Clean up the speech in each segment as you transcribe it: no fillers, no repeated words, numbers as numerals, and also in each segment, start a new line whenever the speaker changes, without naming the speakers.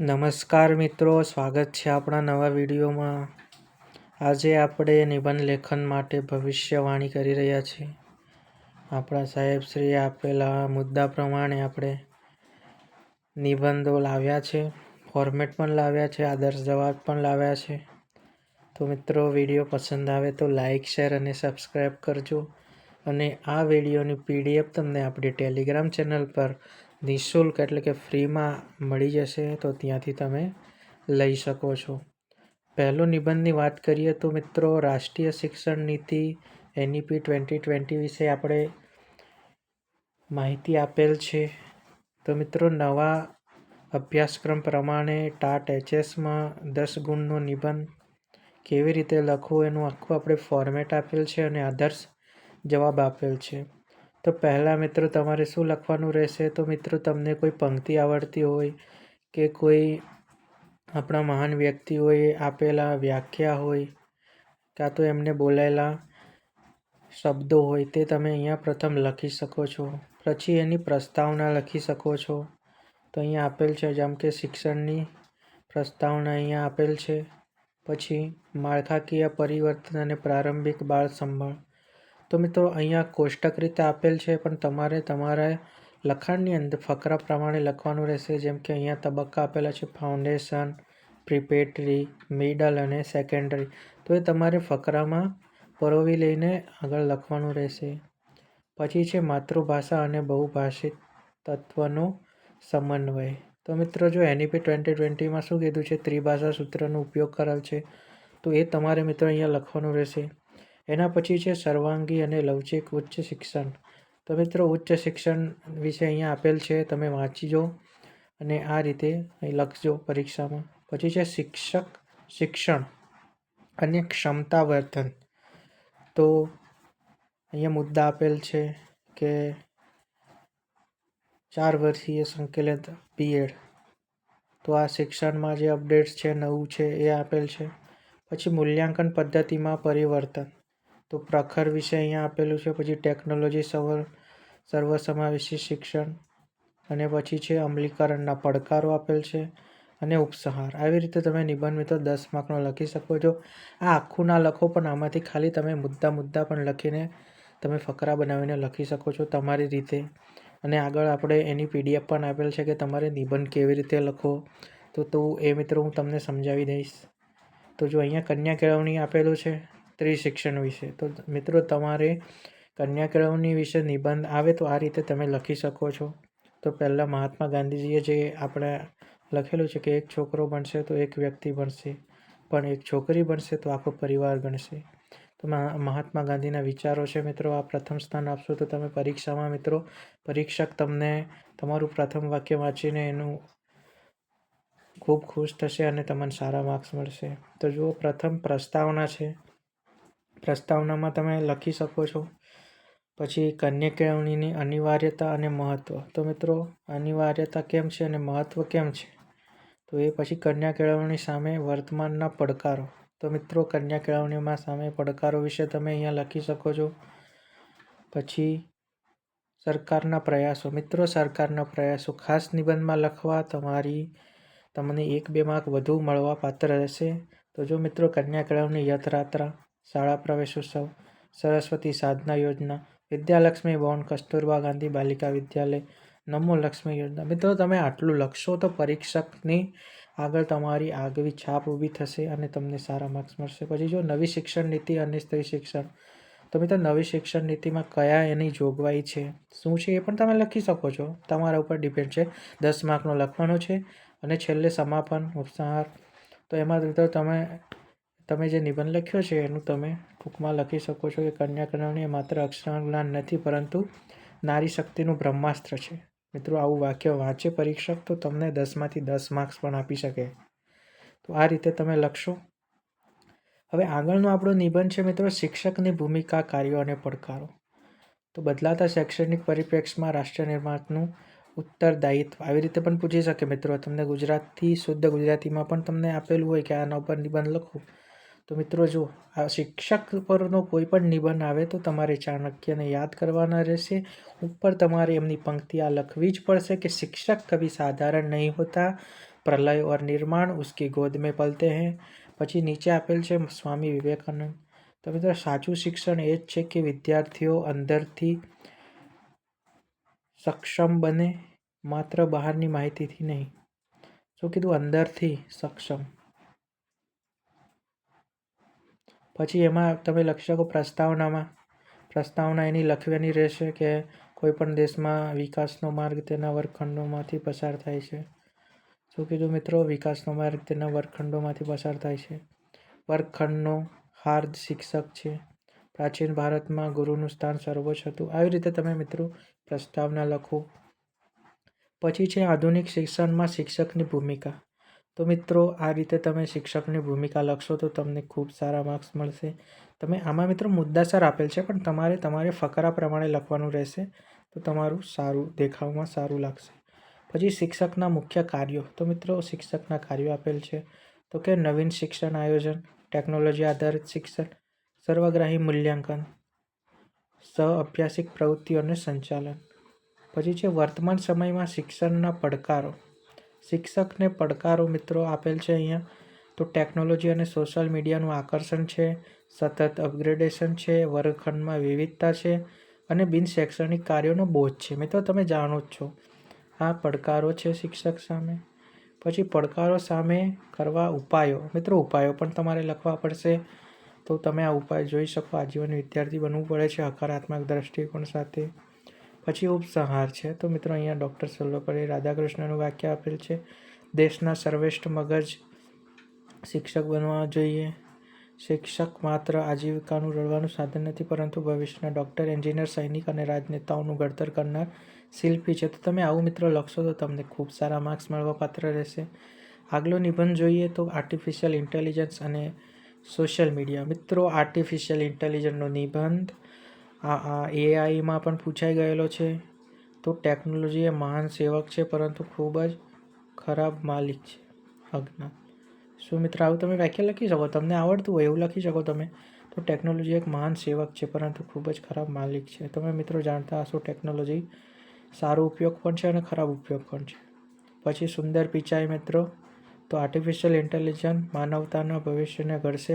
નમસ્કાર મિત્રો, સ્વાગત છે આપણા નવા વિડીયોમાં। આજે આપણે નિબંધ લેખન માટે ભવિષ્યવાણી કરી રહ્યા છીએ। આપણા સાહેબશ્રીએ આપેલા મુદ્દા પ્રમાણે આપણે નિબંધો લાવ્યા છે, ફોર્મેટ પણ લાવ્યા છે, આદર્શ જવાબ પણ લાવ્યા છે। તો મિત્રો, વિડીયો પસંદ આવે તો લાઇક, શેર અને સબસ્ક્રાઈબ કરજો। અને આ વિડીયોની PDF તમને આપણી ટેલિગ્રામ ચેનલ પર નિઃશુલ્ક એટલે કે ફ્રીમાં મળી જશે, તો ત્યાંથી તમે લઈ શકો છો। પહેલો નિબંધની વાત કરીએ તો મિત્રો, રાષ્ટ્રીય શિક્ષણ નીતિ NEP 2020 વિશે આપણે માહિતી આપેલ છે। તો મિત્રો, નવા અભ્યાસક્રમ પ્રમાણે ટાટ HSમાં 10 ગુણનો નિબંધ કેવી રીતે લખવું એનું આખું આપણે ફોર્મેટ આપેલ છે અને આદર્શ જવાબ આપેલ છે। તો પહેલાં મિત્રો, તમારે શું લખવાનું રહેશે? તો મિત્રો, તમને કોઈ પંક્તિ આવડતી હોય કે કોઈ આપણા મહાન વ્યક્તિઓએ આપેલા વ્યાખ્યા હોય કાં તો એમને બોલાયેલા શબ્દો હોય તે તમે અહીંયા પ્રથમ લખી શકો છો। પછી એની પ્રસ્તાવના લખી શકો છો। તો અહીંયા આપેલ છે, જેમ કે શિક્ષણની પ્રસ્તાવના અહીંયા આપેલ છે। પછી માળખાકીય પરિવર્તન અને પ્રારંભિક બાળ સંભાળ। તો મિત્રો, અહીંયા કોષ્ટક રીતે આપેલ છે, પણ તમારે તમારા લખાણની અંદર ફકરા પ્રમાણે લખવાનું રહેશે। જેમ કે અહીંયા તબક્કા આપેલા છે: ફાઉન્ડેશન, પ્રિપેટરી, મિડલ અને સેકન્ડરી। તો એ તમારે ફકરામાં પરોવી લઈને આગળ લખવાનું રહેશે। પછી છે માતૃભાષા અને બહુભાષિક તત્વનો સમન્વય। તો મિત્રો, જો NEP 2020માં શું કીધું છે, ત્રિભાષા સૂત્રનો ઉપયોગ કરેલ છે, તો એ તમારે મિત્રો અહીંયા લખવાનું રહેશે। એના પછી છે સર્વાંગી અને લવચિક ઉચ્ચ શિક્ષણ। તો મિત્રો, ઉચ્ચ શિક્ષણ વિશે અહીંયા આપેલ છે, તમે વાંચીજો અને આ રીતે અહીં લખજો પરીક્ષામાં। પછી છે શિક્ષણ અને ક્ષમતા વર્ધન। તો અહીંયા મુદ્દા આપેલ છે કે 4 વર્ષીય સંકલિત B.Ed। તો આ શિક્ષણમાં જે અપડેટ્સ છે, નવું છે એ આપેલ છે। પછી મૂલ્યાંકન પદ્ધતિમાં પરિવર્તન। તો પ્રખર વિશે અહીંયા આપેલું છે। પછી ટેકનોલોજી સર્વસમાવેશી શિક્ષણ, અને પછી છે અમલીકરણના પડકારો આપેલ છે, અને ઉપસંહાર। આવી રીતે તમે નિબંધ મિત્રો 10 માર્કનો લખી શકો છો। આ આખું ના લખો, પણ આમાંથી ખાલી તમે મુદ્દા પણ લખીને તમે ફકરા બનાવીને લખી શકો છો તમારી રીતે। અને આગળ આપણે એની PDF પણ આપેલ છે કે તમારે નિબંધ કેવી રીતે લખો, તો એ મિત્રો હું તમને સમજાવી દઈશ। તો જો અહીંયા કન્યા કેળવણી આપેલું છે ત્રિશિક્ષણ વિશે, તો મિત્રો તમારે કન્યા કેળવણી વિશે નિબંધ આવે તો આ રીતે તમે લખી શકો છો। તો પહેલાં મહાત્મા ગાંધીજીએ જે આપણે લખેલું છે કે એક છોકરો ભણશે તો એક વ્યક્તિ ભણશે, પણ એક છોકરી ભણશે તો આખો પરિવાર ભણશે। તો મહાત્મા ગાંધીના વિચારો છે મિત્રો। આ પ્રથમ સ્થાન આપશો તો તમે પરીક્ષામાં મિત્રો, પરીક્ષક તમને તમારું પ્રથમ વાક્ય વાંચીને એનું ખૂબ ખુશ થશે અને તમને સારા માર્ક્સ મળશે। તો જુઓ, પ્રથમ પ્રસ્તાવના છે। પ્રસ્તાવનામાં તમે લખી શકો છો। પછી કન્યા કેળવણીની અનિવાર્યતા અને મહત્ત્વ। તો મિત્રો, અનિવાર્યતા કેમ છે અને મહત્ત્વ કેમ છે, તો એ પછી કન્યા કેળવણી સામે વર્તમાનના પડકારો। તો મિત્રો, કન્યા કેળવણીમાં સામે પડકારો વિશે તમે અહીંયા લખી શકો છો। પછી સરકારના પ્રયાસો। મિત્રો, સરકારના પ્રયાસો ખાસ નિબંધમાં લખવા તમને 1-2 માર્ક વધુ મળવા પાત્ર રહેશે। તો જો મિત્રો, કન્યા કેળવણી યથયાત્રા, શાળા પ્રવેશોત્સવ, સરસ્વતી સાધના યોજના, વિદ્યાલક્ષ્મી બોર્ડ, કસ્તુરબા ગાંધી બાલિકા વિદ્યાલય, નમો લક્ષ્મી યોજના। મિત્રો, તમે આટલું લખશો તો પરીક્ષકની આગળ તમારી આગવી છાપ ઊભી થશે અને તમને સારા માર્ક્સ મળશે। પછી જો નવી શિક્ષણ નીતિ અને સ્ત્રી શિક્ષણ। તો મિત્રો, નવી શિક્ષણ નીતિમાં કયા એની જોગવાઈ છે, શું છે, એ પણ તમે લખી શકો છો। તમારા ઉપર ડિપેન્ડ છે। 10 માર્કનો લખવાનો છે। અને છેલ્લે સમાપન, ઉપસંહાર। તો એમાં મિત્રો તમે જે નિબંધ લખ્યો છે એનું તમે ટૂંકમાં લખી શકો છો કે કન્યા કેળવણી એ માત્ર અક્ષર જ્ઞાન નથી, પરંતુ નારી શક્તિનું બ્રહ્માસ્ત્ર છે। મિત્રો, આવું વાક્ય વાંચે પરીક્ષક તો તમને 10માંથી 10 માર્ક્સ પણ આપી શકે। તો આ રીતે તમે લખશો। હવે આગળનો આપણો નિબંધ છે મિત્રો, શિક્ષકની ભૂમિકા, કાર્યો અને પડકારો। તો બદલાતા શૈક્ષણિક પરિપ્રેક્ષમાં રાષ્ટ્ર નિર્માણનું ઉત્તરદાયિત્વ આવી રીતે પણ પૂછી શકે મિત્રો। તમને શુદ્ધ ગુજરાતીમાં પણ તમને આપેલું હોય કે આના ઉપર નિબંધ લખો। તો મિત્રો, જો આ શિક્ષક પરનો કોઈ પણ નિબંધ આવે તો તમારે ચાણક્યને યાદ કરવાના રહેશે। ઉપર તમારે એમની પંક્તિ આ લખવી જ પડશે કે શિક્ષક કભી સાધારણ નહીં હોતા, प्रलय और निर्माण उसकी गोद में पलते हैं। પછી નીચે આપેલ છે સ્વામી વિવેકાનંદ। તો મિત્રો સાચું શિક્ષણ એ જ છે કે વિદ્યાર્થીઓ અંદરથી સક્ષમ બને, માત્ર બહારની માહિતીથી નહીં। શું કીધું? અંદરથી સક્ષમ। પછી એમાં તમે લખી શકો પ્રસ્તાવના એની લખવાની રહેશે કે કોઈ પણ દેશમાં વિકાસનો માર્ગ તેના વર્ગખંડોમાંથી પસાર થાય છે। શું કીધું મિત્રો? વિકાસનો માર્ગ તેના વર્ગખંડોમાંથી પસાર થાય છે। વર્ગખંડનો હાર્દ શિક્ષક છે। પ્રાચીન ભારતમાં ગુરુનું સ્થાન સર્વોચ્ચ હતું। આવી રીતે તમે મિત્રો પ્રસ્તાવના લખો। પછી છે આધુનિક શિક્ષણમાં શિક્ષકની ભૂમિકા। તો મિત્રો આ રીતે તમે શિક્ષકની ભૂમિકા લખશો તો તમને ખૂબ સારા માર્ક્સ મળશે। તમે આમાં મિત્રો મુદ્દાસર આપેલ છે, પણ તમારે ફકરા પ્રમાણે લખવાનું રહેશે, તો તમારું સારું દેખાવમાં સારું લાગશે। પછી શિક્ષકના મુખ્ય કાર્યો। તો મિત્રો શિક્ષકના કાર્યો આપેલ છે, તો કે નવીન શિક્ષણ આયોજન, ટેકનોલોજી આધારિત શિક્ષણ, સર્વગ્રાહી મૂલ્યાંકન, સહ-અભ્યાસિક પ્રવૃત્તિઓને સંચાલન। પછી છે વર્તમાન સમયમાં શિક્ષણના પડકારો। શિક્ષકને પડકારો મિત્રો આપેલ છે અહીંયા, તો ટેકનોલોજી અને સોશિયલ મીડિયાનું આકર્ષણ છે, સતત અપગ્રેડેશન છે, વર્ગખંડમાં વિવિધતા છે અને બિન શૈક્ષણિક કાર્યોનો બોજ છે। મિત્રો તમે જાણો જ છો આ પડકારો છે શિક્ષક સામે। પછી પડકારો સામે કરવા ઉપાયો। મિત્રો ઉપાયો પણ તમારે લખવા પડશે, તો તમે આ ઉપાય જોઈ શકો। આજીવન વિદ્યાર્થી બનવું પડે છે હકારાત્મક દ્રષ્ટિકોણ સાથે। પછી ઉપસંહાર છે, તો મિત્રો અહીંયા ડૉક્ટર સર્વપલ્લી રાધાકૃષ્ણનું વાક્ય આપેલ છે, દેશના સર્વશ્રેષ્ઠ મગજ શિક્ષક બનવા જોઈએ। શિક્ષક માત્ર આજીવિકાનું રળવાનું સાધન નથી, પરંતુ ભવિષ્યના ડૉક્ટર, એન્જિનિયર, સૈનિક અને રાજનેતાઓનું ઘડતર કરનાર શિલ્પી છે। તો તમે આવું મિત્રો લખશો તો તમને ખૂબ સારા માર્ક્સ મળવાપાત્ર રહેશે। આગલો નિબંધ જોઈએ તો આર્ટિફિશિયલ ઇન્ટેલિજન્સ અને સોશિયલ મીડિયા। મિત્રો આર્ટિફિશિયલ ઇન્ટેલિજન્સનો નિબંધ એઆઈમાં પણ પૂછાઈ ગયેલો છે। તો ટેકનોલોજી એ મહાન સેવક છે, પરંતુ ખૂબ જ ખરાબ માલિક છે, અજ્ઞાન। શું મિત્રો આવું તમે વાક્ય લખી શકો? તમને આવડતું હોય એવું લખી શકો તમે। તો ટેકનોલોજી એક મહાન સેવક છે, પરંતુ ખૂબ જ ખરાબ માલિક છે। તમે મિત્રો જાણતા હશો ટેકનોલોજી સારો ઉપયોગ પણ છે અને ખરાબ ઉપયોગ પણ છે। પછી સુંદર પિચાઈ મિત્રો, તો આર્ટિફિશિયલ ઇન્ટેલિજન્સ માનવતાના ભવિષ્યને ઘડશે,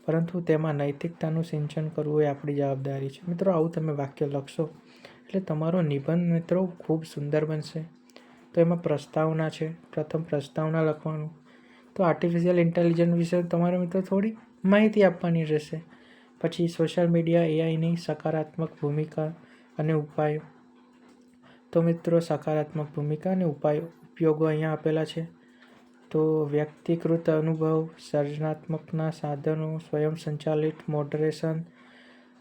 પરંતુ તેમાં નૈતિકતાનું સિંચન કરવું એ આપણી જવાબદારી છે। મિત્રો આવું તમે વાક્ય લખશો એટલે તમારો નિબંધ મિત્રો ખૂબ સુંદર બનશે। તો એમાં પ્રસ્તાવના છે, પ્રથમ પ્રસ્તાવના લખવાનું। તો આર્ટિફિશિયલ ઇન્ટેલિજન્સ વિશે તમારે મિત્રો થોડી માહિતી આપવાની રહેશે। પછી સોશિયલ મીડિયા એઆઈની સકારાત્મક ભૂમિકા અને ઉપાયો। તો મિત્રો સકારાત્મક ભૂમિકા અને ઉપયોગો અહીંયા આપેલા છે। તો વ્યક્તિગત અનુભવ, સર્જનાત્મકના સાધનો, સ્વયંસંચાલિત મોડરેશન,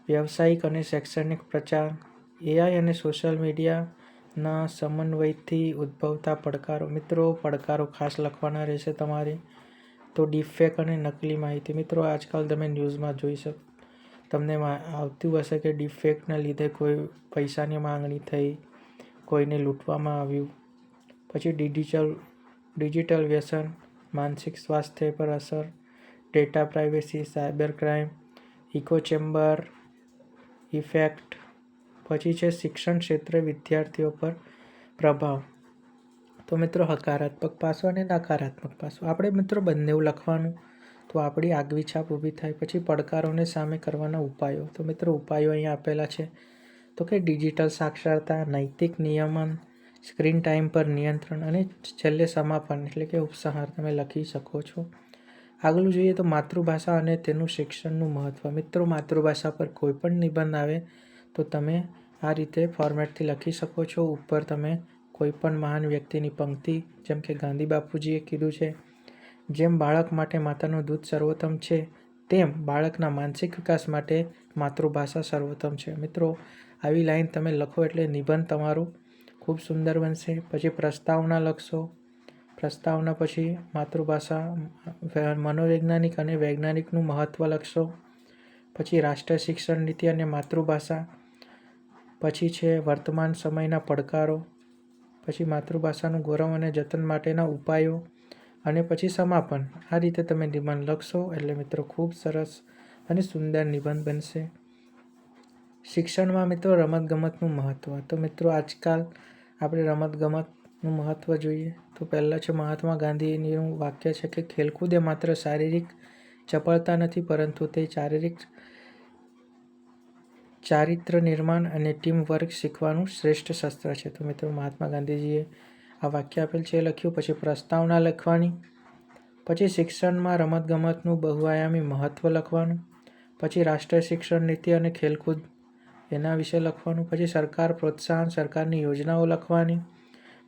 વ્યવસાયિક અને શૈક્ષણિક પ્રચાર, એઆઈ અને સોશિયલ મીડિયાના સમન્વયથી ઉદ્ભવતા પડકારો। મિત્રો પડકારો ખાસ લખવાના રહેશે તમારે। તો ડીપફેક અને નકલી માહિતી। મિત્રો આજકાલ તમે ન્યૂઝમાં જોઈ શકો, તમને આવતું હશે કે ડીપફેકના લીધે કોઈ પૈસાની માંગણી થઈ, કોઈને લૂંટવામાં આવ્યું। પછી ડિજિટલ વ્યસન, માનસિક સ્વાસ્થ્ય પર અસર, data privacy, cyber crime, echo chamber effect. પછી છે શિક્ષણ ક્ષેત્રે વિદ્યાર્થીઓ પર પ્રભાવ। તો મિત્રો હકારાત્મક પાસો અને નકારાત્મક પાસો આપણે મિત્રો બંને લખવાનું, તો આપણી આગવી છાપ ઊભી થાય। પછી પડકારોને સામે કરવાના ઉપાયો। તો મિત્રો ઉપાયો અહીંયા આપેલા છે, તો કે ડિજિટલ સાક્ષરતા, નૈતિક નિયમન, સ્ક્રીન ટાઈમ પર નિયંત્રણ અને છેલ્લે સમાપન એટલે કે ઉપસંહાર તમે લખી શકો છો। આગળ જોઈએ તો માતૃભાષા અને તેનું શિક્ષણનું મહત્ત્વ। મિત્રો માતૃભાષા પર કોઈ પણ નિબંધ આવે તો તમે આ રીતે ફોર્મેટથી લખી શકો છો। ઉપર તમે કોઈ પણ મહાન વ્યક્તિની પંક્તિ, જેમ કે ગાંધી બાપુજીએ કીધું છે, જેમ બાળક માટે માતાનું દૂધ સર્વોત્તમ છે, તેમ બાળકના માનસિક વિકાસ માટે માતૃભાષા સર્વોત્તમ છે। મિત્રો આવી લાઈન તમે લખો એટલે નિબંધ તમારું ખૂબ સુંદર બનશે। પછી પ્રસ્તાવના લખશો, પ્રસ્તાવના પછી માતૃભાષા, મનોવૈજ્ઞાનિક અને વૈજ્ઞાનિકનું મહત્ત્વ લખશો। પછી રાષ્ટ્રીય શિક્ષણ નીતિ અને માતૃભાષા। પછી છે વર્તમાન સમયના પડકારો। પછી માતૃભાષાનું ગૌરવ અને જતન માટેના ઉપાયો, અને પછી સમાપન। આ રીતે તમે નિબંધ લખશો એટલે મિત્રો ખૂબ સરસ અને સુંદર નિબંધ બનશે। શિક્ષણમાં મિત્રો રમતગમતનું મહત્ત્વ। તો મિત્રો આજકાલ આપણે રમતગમત નું મહત્ત્વ જોઈએ તો પહેલાં છે મહાત્મા ગાંધીનું વાક્ય છે કે ખેલકૂદ એ માત્ર શારીરિક ચપળતા નથી, પરંતુ તે ચારિત્ર નિર્માણ અને ટીમ વર્ક શીખવાનું શ્રેષ્ઠ શસ્ત્ર છે. તો મિત્રો મહાત્મા ગાંધીજીએ આ વાક્ય આપેલ છે એ લખ્યું. પછી પ્રસ્તાવના લખવાની, પછી શિક્ષણમાં રમતગમતનું બહુઆયામી મહત્ત્વ લખવાનું, પછી રાષ્ટ્રીય શિક્ષણ નીતિ અને ખેલકૂદ એના વિશે લખવાનું, પછી સરકાર પ્રોત્સાહન, સરકારની યોજનાઓ લખવાની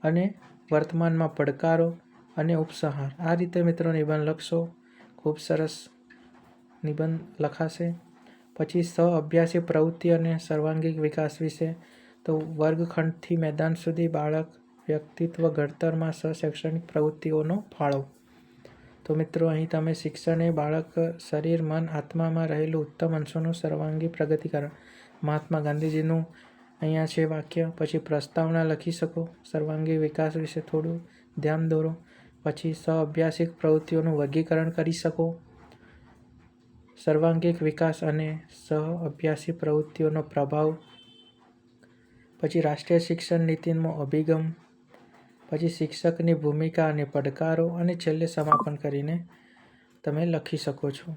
અને વર્તમાનમાં પડકારો અને ઉપસંહાર. આ રીતે મિત્રો નિબંધ લખશો, ખૂબ સરસ નિબંધ લખાશે. પછી સહ-અભ્યાસી પ્રવૃત્તિ અને સર્વાંગીણ વિકાસ વિશે તો વર્ગખંડથી મેદાન સુધી બાળક વ્યક્તિત્વ ઘડતરમાં શૈક્ષણિક પ્રવૃત્તિઓનો ફાળો. તો મિત્રો અહીં તમે શિક્ષણ એ બાળક શરીર, મન, આત્મામાં રહેલું ઉત્તમ અંશોનું સર્વાંગી પ્રગતિકરણ. મહાત્મા ગાંધીજીનું અહીંયા છે વાક્ય. પછી પ્રસ્તાવના લખી શકો, સર્વાંગી વિકાસ વિશે થોડું ધ્યાન દોરો. પછી સહ-અભ્યાસિક પ્રવૃત્તિઓનું વર્ગીકરણ કરી શકો, સર્વાંગીક વિકાસ અને સહ-અભ્યાસી પ્રવૃત્તિઓનો પ્રભાવ. પછી રાષ્ટ્રીય શિક્ષણ નીતિનો અભિગમ, પછી શિક્ષકની ભૂમિકા અને પડકારો, અને છેલ્લે સમાપન કરીને તમે લખી શકો છો.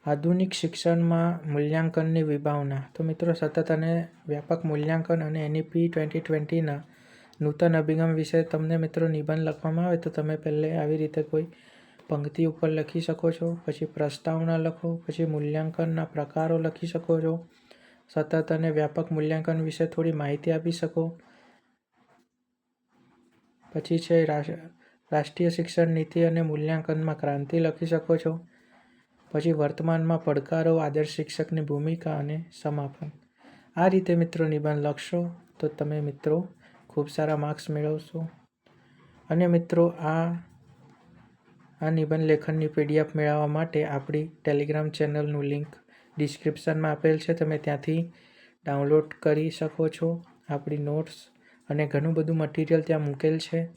આધુનિક શિક્ષણમાં મૂલ્યાંકનની વિભાવના. તો મિત્રો સતત અને વ્યાપક મૂલ્યાંકન અને NEP 2020ના નૂતન અભિગમ વિશે તમને મિત્રો નિબંધ લખવામાં આવે તો તમે પહેલે આવી રીતે કોઈ પંક્તિ ઉપર લખી શકો છો. પછી પ્રસ્તાવના લખો, પછી મૂલ્યાંકનના પ્રકારો લખી શકો છો, સતત અને વ્યાપક મૂલ્યાંકન વિશે થોડી માહિતી આપી શકો. પછી છે રાષ્ટ્રીય શિક્ષણ નીતિ અને મૂલ્યાંકનમાં ક્રાંતિ લખી શકો છો. પછી વર્તમાનમાં પડકારો, આદર્શ શિક્ષકની ભૂમિકા અને સમાપન. આ રીતે મિત્રો નિબંધ લખશો તો તમે મિત્રો ખૂબ સારા માર્ક્સ મેળવશો. અને મિત્રો આ નિબંધ લેખનની PDF મેળવવા માટે આપણી ટેલિગ્રામ ચેનલનું લિંક ડિસ્ક્રિપ્શનમાં આપેલ છે. તમે ત્યાંથી ડાઉનલોડ કરી શકો છો. આપણી નોટ્સ અને ઘણું બધું મટીરિયલ ત્યાં મૂકેલ છે.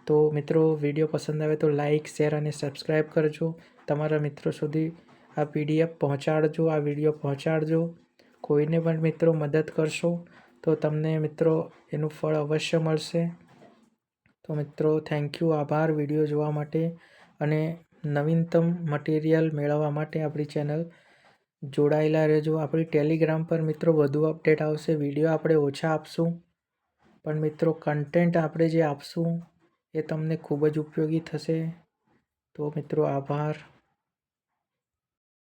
તો મિત્રો વિડીયો પસંદ આવે તો લાઇક, શેર અને સબસ્ક્રાઈબ કરજો. તમારા મિત્રો સુધી આ PDF પહોંચાડજો, આ વિડીયો પહોંચાડજો. કોઈને પણ મિત્રો મદદ કરશો તો તમને મિત્રો એનું ફળ અવશ્ય મળશે. તો મિત્રો થેન્ક યુ, આભાર વિડીયો જોવા માટે. અને નવીનતમ મટીરિયલ મેળવવા માટે આપણી ચેનલ જોડાયેલા રહેજો. આપણી ટેલિગ્રામ પર મિત્રો વધુ અપડેટ આવશે. વિડીયો આપણે ઓછા આપશું, પણ મિત્રો કન્ટેન્ટ આપણે જે આપશું એ તમને ખૂબ જ ઉપયોગી થશે. તો મિત્રો આભાર.